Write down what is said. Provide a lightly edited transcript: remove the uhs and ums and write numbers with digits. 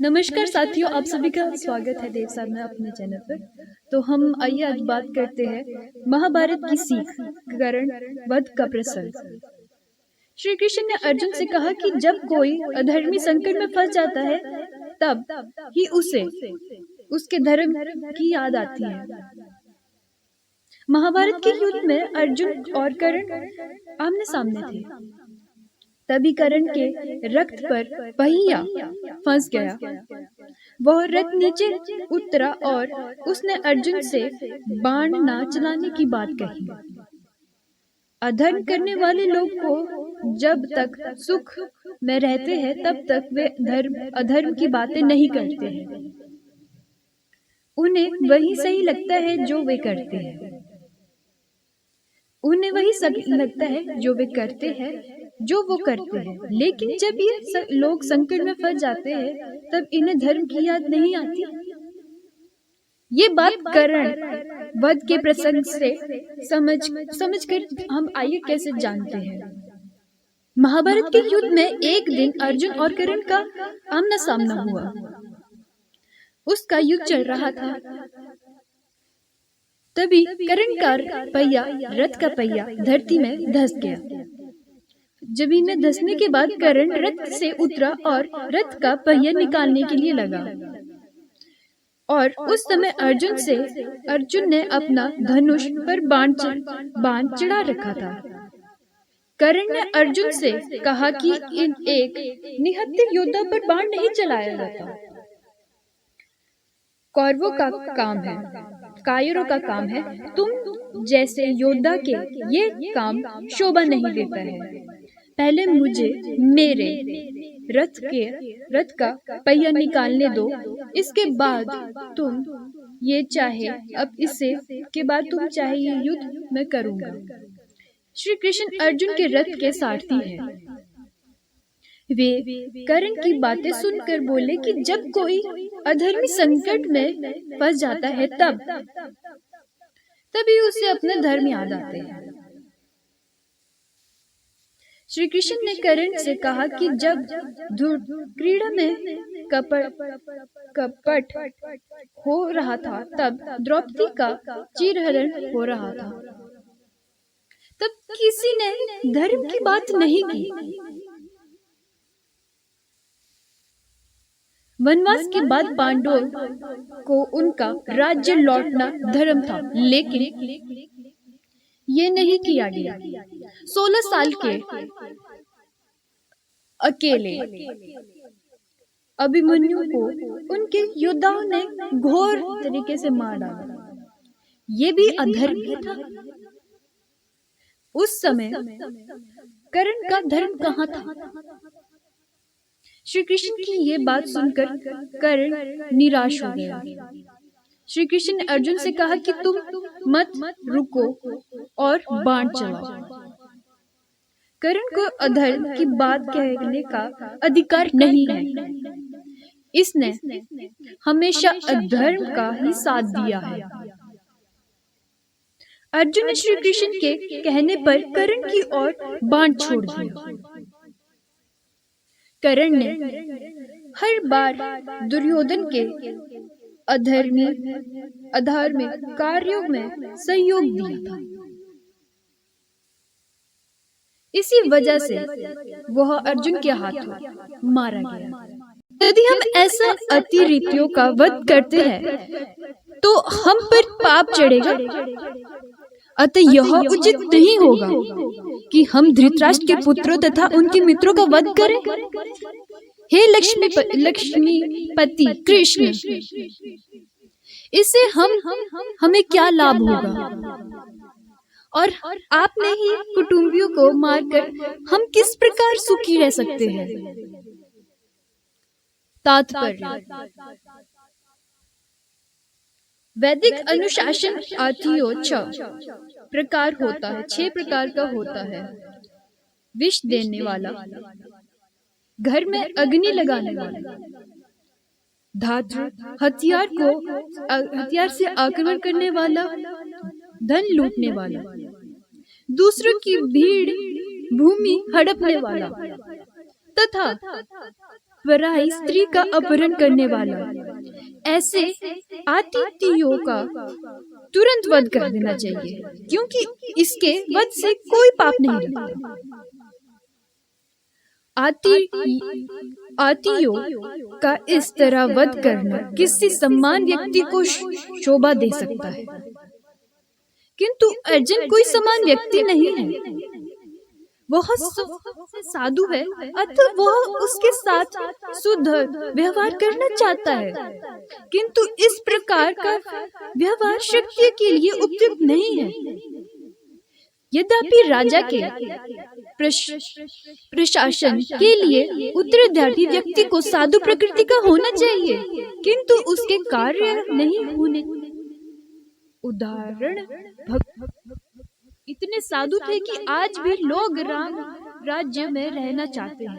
नमस्कार साथियों, आप सभी का स्वागत है देव साधना अपने चैनल पर। तो हम आइए आज बात करते हैं महाभारत की सीख, कर्ण वध का प्रसंग। श्री कृष्ण ने अर्जुन से कहा कि जब कोई अधर्मी संकट में फंस जाता है तब ही उसे उसके धर्म की याद आती है। महाभारत के युद्ध में अर्जुन और कर्ण आमने सामने थे। तभी कर्ण के रथ पर पहिया फंस गया। वह रथ नीचे उतरा और उसने अर्जुन से बाण ना चलाने की बात कही। अधर्म करने वाले लोग को जब तक सुख में रहते हैं तब तक वे अधर्म की बातें नहीं करते हैं। उन्हें वही सही लगता है जो वे करते हैं। उन्हें वही लगता है जो वे करते हैं जो वो करते हैं। लेकिन जब ये लोग संकट में फंस जाते हैं तब इन्हें धर्म की याद नहीं आती। ये बात कर्ण वध के प्रसंग से समझकर हम आइए कैसे जानते हैं। महाभारत के युद्ध में एक दिन अर्जुन और कर्ण का आमना सामना हुआ। उसका युद्ध चल रहा था। तभी कर्ण का पहिया, रथ का पहिया धरती में धंस गया। जमीन में धंसने के बाद कर्ण रथ से उतरा और रथ का पहिया निकालने के लिए लगा। और उस समय अर्जुन ने अपना धनुष पर बाण चढ़ा रखा था। कर्ण ने अर्जुन से कहा कि एक निहत्थे योद्धा पर बाण नहीं चलाया जाता। कौरवों का काम है, कायरों का काम है। तुम जैसे योद्धा के ये काम शोभा नहीं देता है। पहले मुझे मेरे रथ का पहिया निकालने दो, इसके बाद तुम ये चाहे ये युद्ध मैं करूंगा। श्री कृष्ण अर्जुन के रथ के सारथी हैं। वे कर्ण की बातें सुनकर बोले कि जब कोई अधर्मी संकट में फंस जाता है तभी उसे अपना धर्म याद आते हैं। श्री कृष्ण ने कर्ण से कहा कि जब क्रीड़ा में कपट हो रहा था तब द्रौपदी का चीरहरण हो रहा था। तब किसी ने धर्म की बात नहीं की। वनवास के बाद पांडवों को उनका राज्य लौटना धर्म था, लेकिन ये नहीं किया गया। 16 साल के अकेले अभिमन्यु को उनके योद्धाओं ने घोर तरीके से मार डाला। ये भी अधर्म ही था। उस समय कर्ण का धर्म कहाँ था? श्री कृष्ण की ये बात सुनकर कर्ण निराश हो गया। श्री कृष्ण ने अर्जुन से कहा कि तुम मत रुको और बाण चलाओ। कर्ण को अधर्म की बात कहने का अधिकार नहीं है। इसने हमेशा अधर्म का ही साथ दिया है। अर्जुन ने श्री कृष्ण के कहने पर कर्ण की ओर बाण छोड़ दिया। कर्ण ने हर बार दुर्योधन के अधार्मिक कार्यों में सहयोग दिया था। इसी वजह से वह अर्जुन के हाथों मारा गया। यदि हम ऐसा अतिरिक्तियों का वध करते हैं तो हम पर पाप चढ़ेगा। अतः यह उचित नहीं होगा कि हम धृतराष्ट्र के पुत्रों तथा उनके मित्रों का वध करें। हे लक्ष्मीपति कृष्ण, इससे हमें क्या लाभ होगा? और आपने ही कुटुंबियों को मारकर हम किस प्रकार सुखी रह सकते हैं? तात्पर्य: वैदिक अनुशासन आर्थियों 6 प्रकार होता है। 6 प्रकार का होता है। विष देने वाला, घर में अग्नि लगाने वाला, धातु हथियार से आक्रमण करने वाला, धन लूटने वाला, दूसरों की भीड़ भूमि हड़पने वाला तथा पराई स्त्री का अपहरण करने वाला, ऐसे आतिथियों का तुरंत वध कर देना चाहिए, क्योंकि इसके वध से कोई पाप नहीं लगता। आतियों का इस तरह वध करना किसी सम्मान व्यक्ति को शोभा दे सकता है, किंतु अर्जुन कोई समान व्यक्ति नहीं है। वह साधु है, अतः वह उसके साथ शुद्ध व्यवहार करना चाहता है, किंतु इस प्रकार का व्यवहार शक्ति के लिए उपयुक्त नहीं है। यद्यपि राजा के प्रशासन के लिए उत्तराधिकारी व्यक्ति को साधु प्रकृति का होना चाहिए, किंतु उसके कार्य नहीं होने। उदाहरण, भक्त इतने साधु थे कि आज भी लोग राम राज्य में रहना चाहते हैं।